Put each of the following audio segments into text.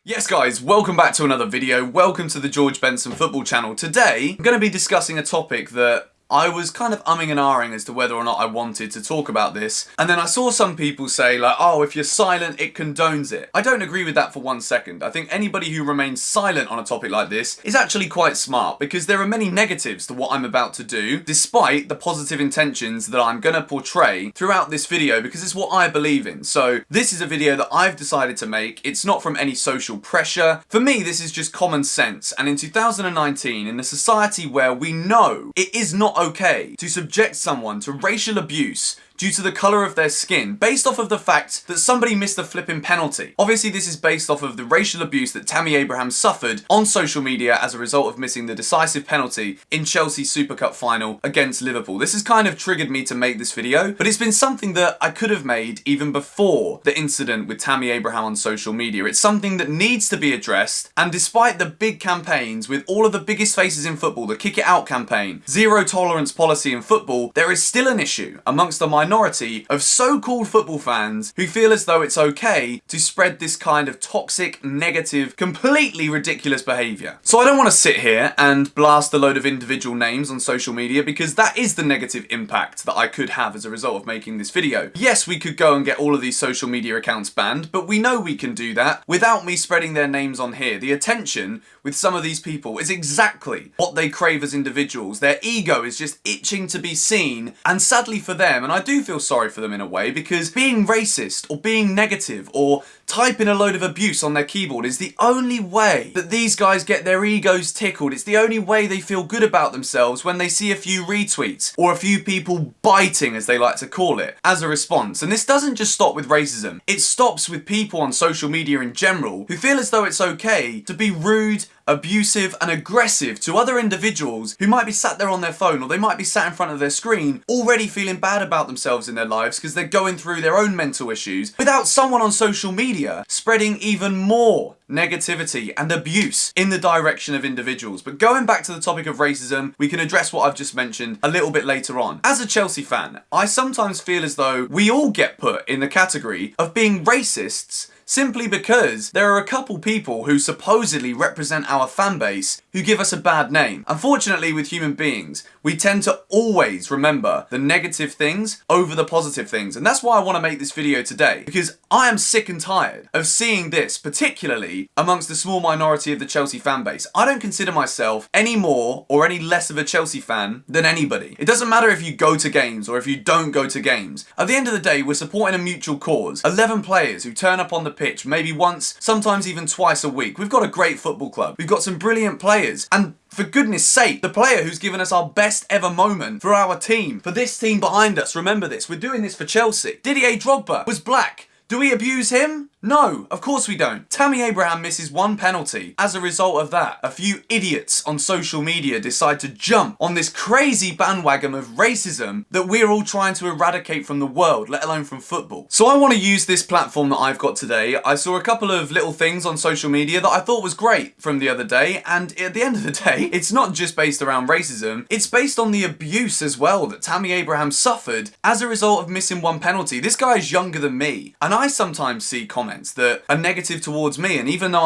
Yes guys, welcome back to another video. Welcome to the George Benson football channel. Today, I'm going to be discussing a topic that I was kind of umming and ahhing as to whether or not I wanted to talk about this. And then I saw some people say like, oh, if you're silent, it condones it. I don't agree with that for 1 second. I think anybody who remains silent on a topic like this is actually quite smart, because there are many negatives to what I'm about to do, despite the positive intentions that I'm going to portray throughout this video, because it's what I believe in. So this is a video that I've decided to make. It's not from any social pressure. For me, this is just common sense. And in 2019, in a society where we know it is not okay to subject someone to racial abuse due to the colour of their skin, based off of the fact that somebody missed a flipping penalty. Obviously, this is based off of the racial abuse that Tammy Abraham suffered on social media as a result of missing the decisive penalty in Chelsea's Super Cup final against Liverpool. This has kind of triggered me to make this video, but it's been something that I could have made even before the incident with Tammy Abraham on social media. It's something that needs to be addressed, and despite the big campaigns with all of the biggest faces in football, the Kick It Out campaign, zero tolerance policy in football, there is still an issue amongst the minority of so-called football fans who feel as though it's okay to spread this kind of toxic, negative, completely ridiculous behaviour. So I don't want to sit here and blast a load of individual names on social media, because that is the negative impact that I could have as a result of making this video. Yes, we could go and get all of these social media accounts banned, but we know we can do that without me spreading their names on here. The attention with some of these people is exactly what they crave as individuals. Their ego is just itching to be seen, and sadly for them, and I do feel sorry for them in a way, because being racist or being negative or typing a load of abuse on their keyboard is the only way that these guys get their egos tickled. It's the only way they feel good about themselves, when they see a few retweets or a few people biting, as they like to call it, as a response. And this doesn't just stop with racism. It stops with people on social media in general who feel as though it's okay to be rude, abusive and aggressive to other individuals who might be sat there on their phone, or they might be sat in front of their screen already feeling bad about themselves in their lives because they're going through their own mental issues, without someone on social media spreading even more negativity and abuse in the direction of individuals. But going back to the topic of racism, we can address what I've just mentioned a little bit later on. As a Chelsea fan, I sometimes feel as though we all get put in the category of being racists simply because there are a couple people who supposedly represent our fan base who give us a bad name. Unfortunately, with human beings, we tend to always remember the negative things over the positive things. And that's why I want to make this video today, because I am sick and tired of seeing this, particularly amongst the small minority of the Chelsea fan base. I don't consider myself any more or any less of a Chelsea fan than anybody. It doesn't matter if you go to games or if you don't go to games. At the end of the day, we're supporting a mutual cause. 11 players who turn up on the pitch maybe once, sometimes even twice a week. We've got a great football club. We've got some brilliant players. And for goodness sake, the player who's given us our best ever moment for our team, for this team behind us, remember this, we're doing this for Chelsea. Didier Drogba was black. Do we abuse him? No, of course we don't. Tammy Abraham misses one penalty. As a result of that, a few idiots on social media decide to jump on this crazy bandwagon of racism that we're all trying to eradicate from the world, let alone from football. So I want to use this platform that I've got today. I saw a couple of little things on social media that I thought was great from the other day, and at the end of the day, it's not just based around racism, it's based on the abuse as well that Tammy Abraham suffered as a result of missing one penalty. This guy is younger than me, and I sometimes see comments that are negative towards me, and even though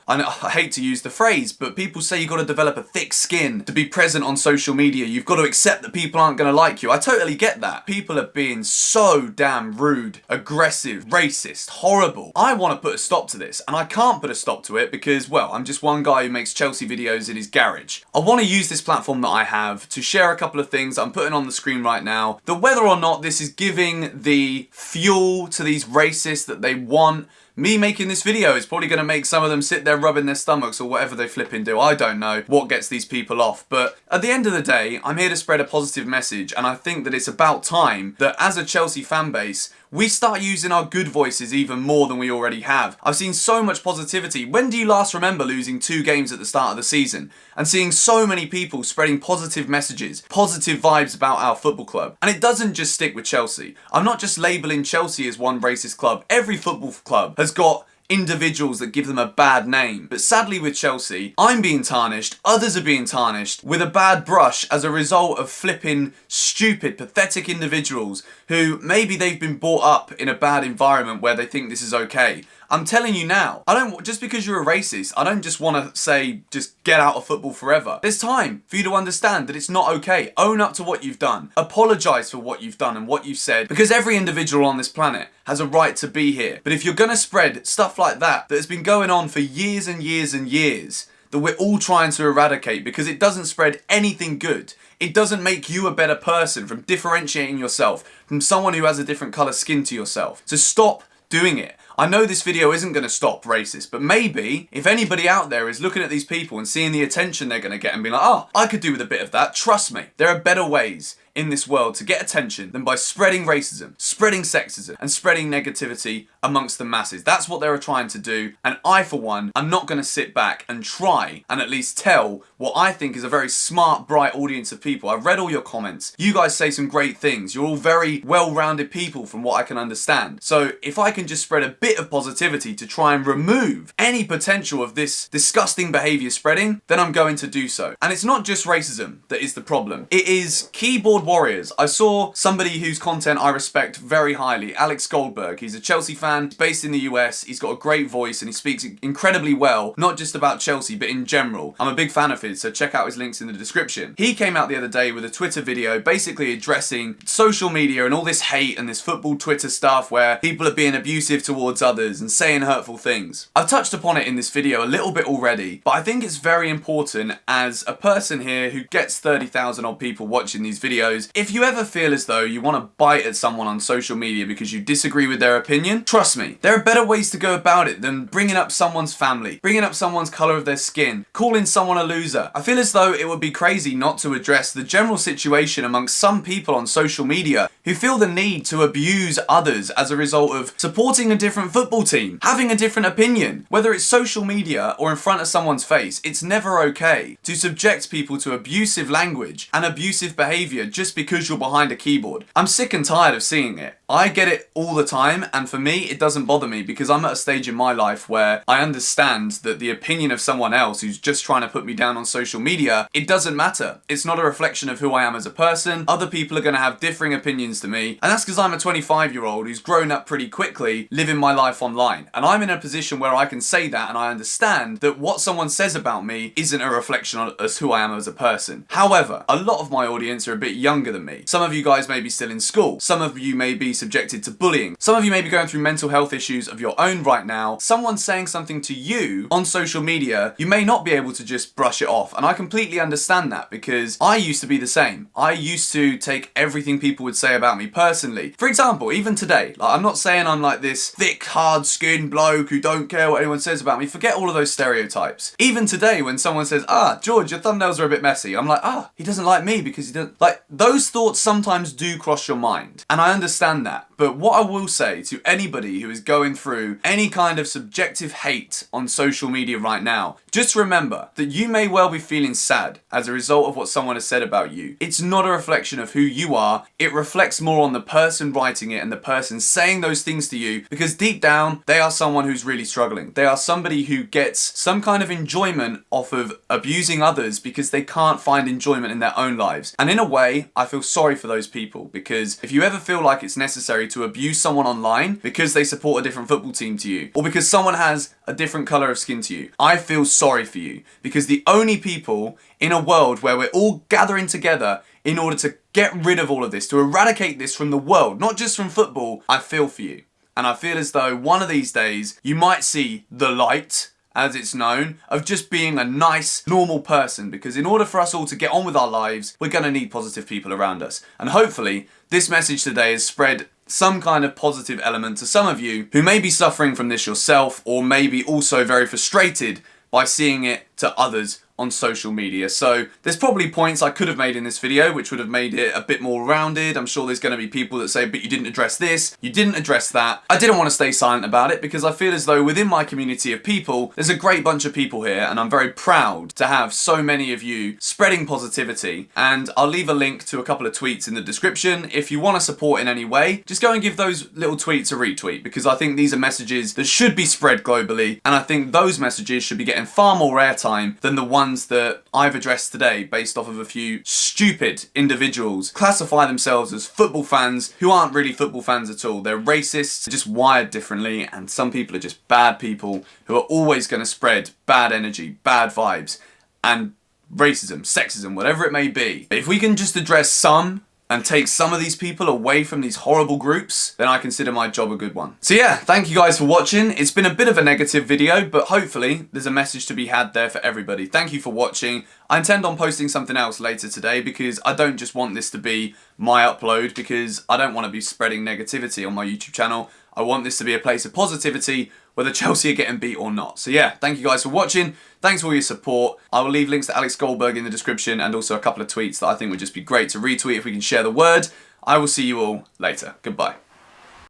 I hate to use the phrase, but people say you've got to develop a thick skin to be present on social media, you've got to accept that people aren't going to like you. I totally get that. People are being so damn rude, aggressive, racist, horrible. I want to put a stop to this, and I can't put a stop to it because, well, I'm just one guy who makes Chelsea videos in his garage. I want to use this platform that I have to share a couple of things I'm putting on the screen right now, that whether or not this is giving the fuel to these racists that they want, me making this video is probably going to make some of them sit there rubbing their stomachs or whatever they flipping do. I don't know what gets these people off. But at the end of the day, I'm here to spread a positive message, and I think that it's about time that as a Chelsea fan base, we start using our good voices even more than we already have. I've seen so much positivity. When do you last remember losing 2 games at the start of the season and seeing so many people spreading positive messages, positive vibes about our football club? And it doesn't just stick with Chelsea. I'm not just labelling Chelsea as one racist club. Every football club has got individuals that give them a bad name. But sadly with Chelsea, I'm being tarnished, others are being tarnished with a bad brush as a result of flipping stupid, pathetic individuals who maybe they've been brought up in a bad environment where they think this is okay. I'm telling you now, just because you're a racist, I don't just want to say, just get out of football forever. There's time for you to understand that it's not okay. Own up to what you've done. Apologise for what you've done and what you've said, because every individual on this planet has a right to be here. But if you're going to spread stuff like that has been going on for years and years and years, that we're all trying to eradicate because it doesn't spread anything good. It doesn't make you a better person from differentiating yourself from someone who has a different colour skin to yourself. So stop doing it. I know this video isn't going to stop racists, but maybe if anybody out there is looking at these people and seeing the attention they're going to get and being like, oh, I could do with a bit of that, trust me, there are better ways in this world to get attention than by spreading racism, spreading sexism, and spreading negativity amongst the masses. That's what they were trying to do, and I, for one, am not going to sit back and try and at least tell what I think is a very smart, bright audience of people. I've read all your comments. You guys say some great things. You're all very well-rounded people from what I can understand. So if I can just spread a bit of positivity to try and remove any potential of this disgusting behaviour spreading, then I'm going to do so. And it's not just racism that is the problem. It is keyboard warriors. I saw somebody whose content I respect very highly, Alex Goldberg. He's a Chelsea fan, based in the US. He's got a great voice and he speaks incredibly well, not just about Chelsea, but in general. I'm a big fan of his, so check out his links in the description. He came out the other day with a Twitter video basically addressing social media and all this hate and this football Twitter stuff where people are being abusive towards others and saying hurtful things. I've touched upon it in this video a little bit already, but I think it's very important as a person here who gets 30,000 odd people watching these videos. If you ever feel as though you want to bite at someone on social media because you disagree with their opinion, trust me, there are better ways to go about it than bringing up someone's family, bringing up someone's colour of their skin, calling someone a loser. I feel as though it would be crazy not to address the general situation amongst some people on social media who feel the need to abuse others as a result of supporting a different football team, having a different opinion. Whether it's social media or in front of someone's face, it's never okay to subject people to abusive language and abusive behaviour just because you're behind a keyboard. I'm sick and tired of seeing it. I get it all the time, and for me it doesn't bother me because I'm at a stage in my life where I understand that the opinion of someone else who's just trying to put me down on social media, it doesn't matter. It's not a reflection of who I am as a person. Other people are going to have differing opinions to me, and that's because I'm a 25-year-old who's grown up pretty quickly living my life online, and I'm in a position where I can say that and I understand that what someone says about me isn't a reflection on as who I am as a person. However, a lot of my audience are a bit younger than me. Some of you guys may be still in school. Some of you may be subjected to bullying. Some of you may be going through mental health issues of your own right now. Someone saying something to you on social media, you may not be able to just brush it off. And I completely understand that because I used to be the same. I used to take everything people would say about me personally. For example, even today, like, I'm not saying I'm like this thick, hard-skinned bloke who don't care what anyone says about me. Forget all of those stereotypes. Even today, when someone says, George, your thumbnails are a bit messy, I'm like, he doesn't like me because he doesn't... Like, those thoughts sometimes do cross your mind. And I understand that. But what I will say to anybody who is going through any kind of subjective hate on social media right now, just remember that you may well be feeling sad as a result of what someone has said about you. It's not a reflection of who you are. It reflects more on the person writing it and the person saying those things to you, because deep down, they are someone who's really struggling. They are somebody who gets some kind of enjoyment off of abusing others because they can't find enjoyment in their own lives. And in a way, I feel sorry for those people, because if you ever feel like it's necessary to abuse someone online because they support a different football team to you, or because someone has a different colour of skin to you, I feel sorry for you, because the only people in a world where we're all gathering together in order to get rid of all of this, to eradicate this from the world, not just from football, I feel for you. And I feel as though one of these days you might see the light, as it's known, of just being a nice, normal person, because in order for us all to get on with our lives, we're going to need positive people around us. And hopefully, this message today has spread some kind of positive element to some of you who may be suffering from this yourself, or may be also very frustrated by seeing it to others on social media. So there's probably points I could have made in this video which would have made it a bit more rounded. I'm sure there's going to be people that say, but you didn't address this, you didn't address that. I didn't want to stay silent about it because I feel as though within my community of people, there's a great bunch of people here, and I'm very proud to have so many of you spreading positivity. And I'll leave a link to a couple of tweets in the description. If you want to support in any way, just go and give those little tweets a retweet, because I think these are messages that should be spread globally, and I think those messages should be getting far more airtime time than the ones that I've addressed today based off of a few stupid individuals classify themselves as football fans who aren't really football fans at all. They're racists, just wired differently, and some people are just bad people who are always going to spread bad energy, bad vibes, and racism, sexism, whatever it may be. If we can just address some and take some of these people away from these horrible groups, then I consider my job a good one. So yeah, thank you guys for watching. It's been a bit of a negative video, but hopefully there's a message to be had there for everybody. Thank you for watching. I intend on posting something else later today because I don't just want this to be my upload, because I don't want to be spreading negativity on my YouTube channel. I want this to be a place of positivity, whether Chelsea are getting beat or not. So yeah, thank you guys for watching. Thanks for all your support. I will leave links to Alex Goldberg in the description and also a couple of tweets that I think would just be great to retweet if we can share the word. I will see you all later. Goodbye.